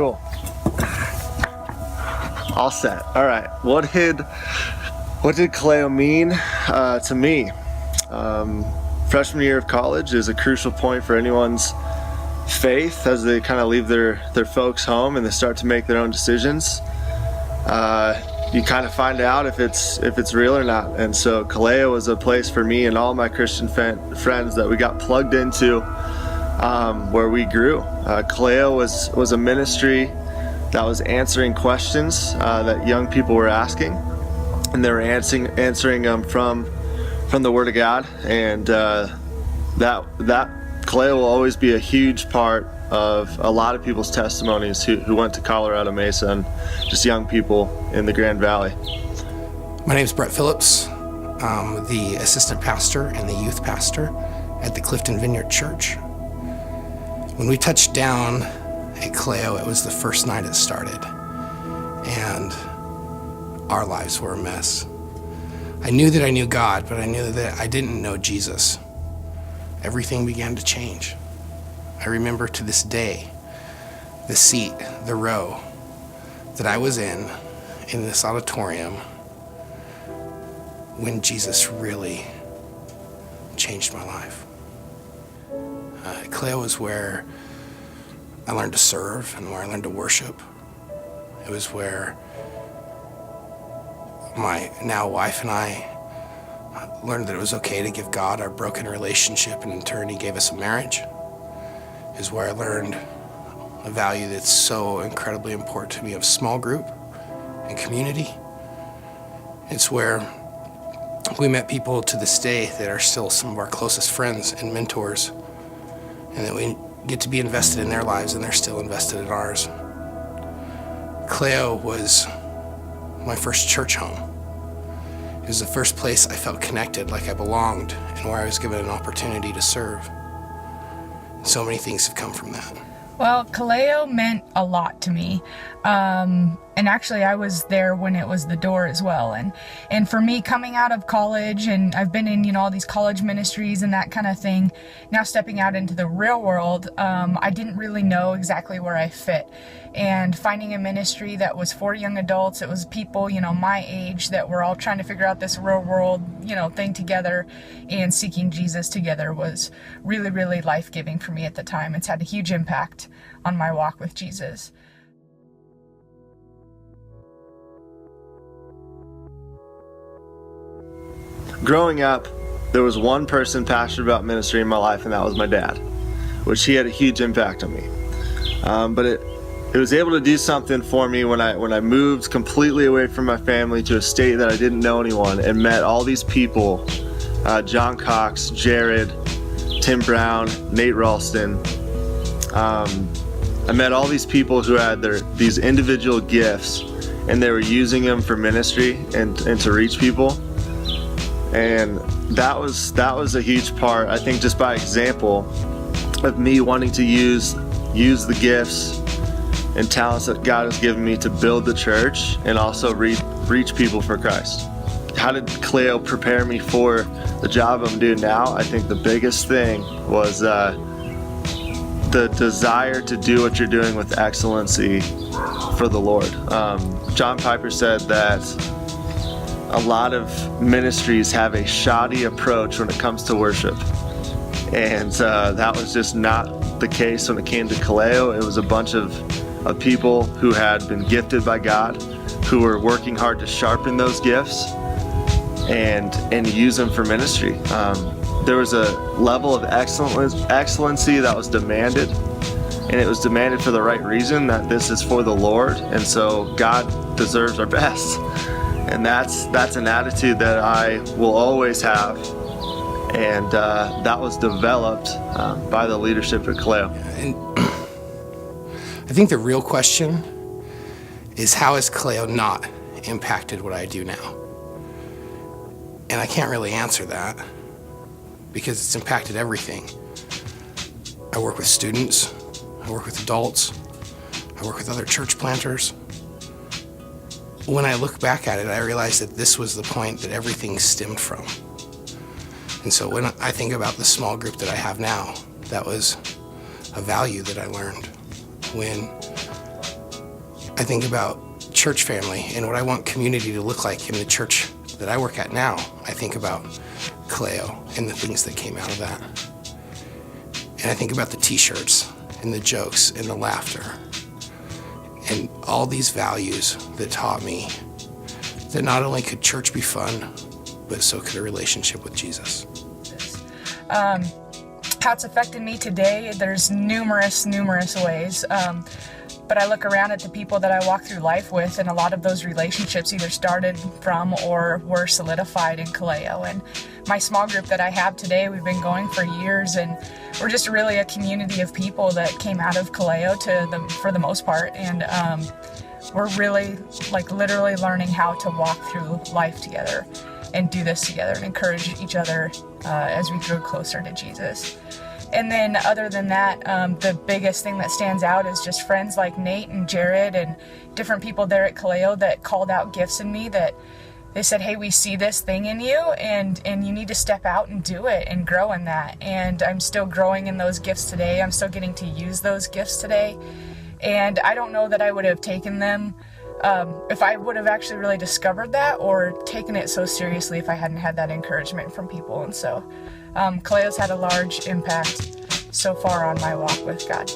Cool. All set. All right. What did Kaleo mean to me? Freshman year of college is a crucial point for anyone's faith as they kind of leave their folks home and they start to make their own decisions. You kind of find out if it's real or not. And so Kaleo was a place for me and all my Christian friends that we got plugged into, where we grew. Kaleo was a ministry that was answering questions that young people were asking, and they were answering them from the Word of God. And that Kaleo will always be a huge part of a lot of people's testimonies who went to Colorado Mesa and just young people in the Grand Valley. My name is Bret Phillips. I'm the assistant pastor and the youth pastor at the Clifton Vineyard Church. When we touched down at Kaleo, it was the first night it started, and our lives were a mess. I knew that I knew God, but I knew that I didn't know Jesus. Everything began to change. I remember to this day the seat, the row that I was in this auditorium when Jesus really changed my life. Kaleo was where I learned to serve and where I learned to worship. It was where my now wife and I learned that it was okay to give God our broken relationship, and in turn He gave us a marriage. It was where I learned a value that's so incredibly important to me of small group and community. It's where we met people to this day that are still some of our closest friends and mentors, and that we get to be invested in their lives and they're still invested in ours. Kaleo was my first church home. It was the first place I felt connected, like I belonged, and where I was given an opportunity to serve. So many things have come from that. Well, Kaleo meant a lot to me. And actually I was there when it was the door as well. And for me, coming out of college, and I've been in, all these college ministries and that kind of thing, now stepping out into the real world, I didn't really know exactly where I fit. And finding a ministry that was for young adults, it was people, my age that were all trying to figure out this real world, thing together, and seeking Jesus together was really, really life-giving for me at the time. It's had a huge impact on my walk with Jesus. Growing up, there was one person passionate about ministry in my life, and that was my dad, which he had a huge impact on me. But it was able to do something for me when I moved completely away from my family to a state that I didn't know anyone, and met all these people, John Cox, Jared, Tim Brown, Nate Ralston. I met all these people who had these individual gifts, and they were using them for ministry and to reach people. And that was a huge part, I think, just by example of me wanting to use the gifts and talents that God has given me to build the church and also reach people for Christ. How did Kaleo prepare me for the job I'm doing now? I think the biggest thing was the desire to do what you're doing with excellency for the Lord. John Piper said that a lot of ministries have a shoddy approach when it comes to worship. And that was just not the case when it came to Kaleo. It was a bunch of people who had been gifted by God, who were working hard to sharpen those gifts and use them for ministry. There was a level of excellency that was demanded, and it was demanded for the right reason, that this is for the Lord, and so God deserves our best. And that's an attitude that I will always have, and that was developed by the leadership at Kaleo. And I think the real question is, how has Kaleo not impacted what I do now? And I can't really answer that because it's impacted everything. I work with students, I work with adults, I work with other church planters. When I look back at it, I realize that this was the point that everything stemmed from. And so when I think about the small group that I have now, that was a value that I learned when I think about church family and what I want community to look like in the church that I work at now. I think about Kaleo and the things that came out of that. And I think about the t-shirts and the jokes and the laughter and all these values that taught me that not only could church be fun, but so could a relationship with Jesus. How it's affected me today, there's numerous ways. But I look around at the people that I walk through life with, and a lot of those relationships either started from or were solidified in Kaleo. And my small group that I have today, we've been going for years, and we're just really a community of people that came out of Kaleo for the most part. And we're really, literally learning how to walk through life together and do this together and encourage each other as we grow closer to Jesus. And then other than that, the biggest thing that stands out is just friends like Nate and Jared and different people there at Kaleo that called out gifts in me, that they said, hey, we see this thing in you and you need to step out and do it and grow in that. And I'm still growing in those gifts today. I'm still getting to use those gifts today. And I don't know that I would have taken them if I would have actually really discovered that or taken it so seriously if I hadn't had that encouragement from people. And so Kaleo's had a large impact so far on my walk with God.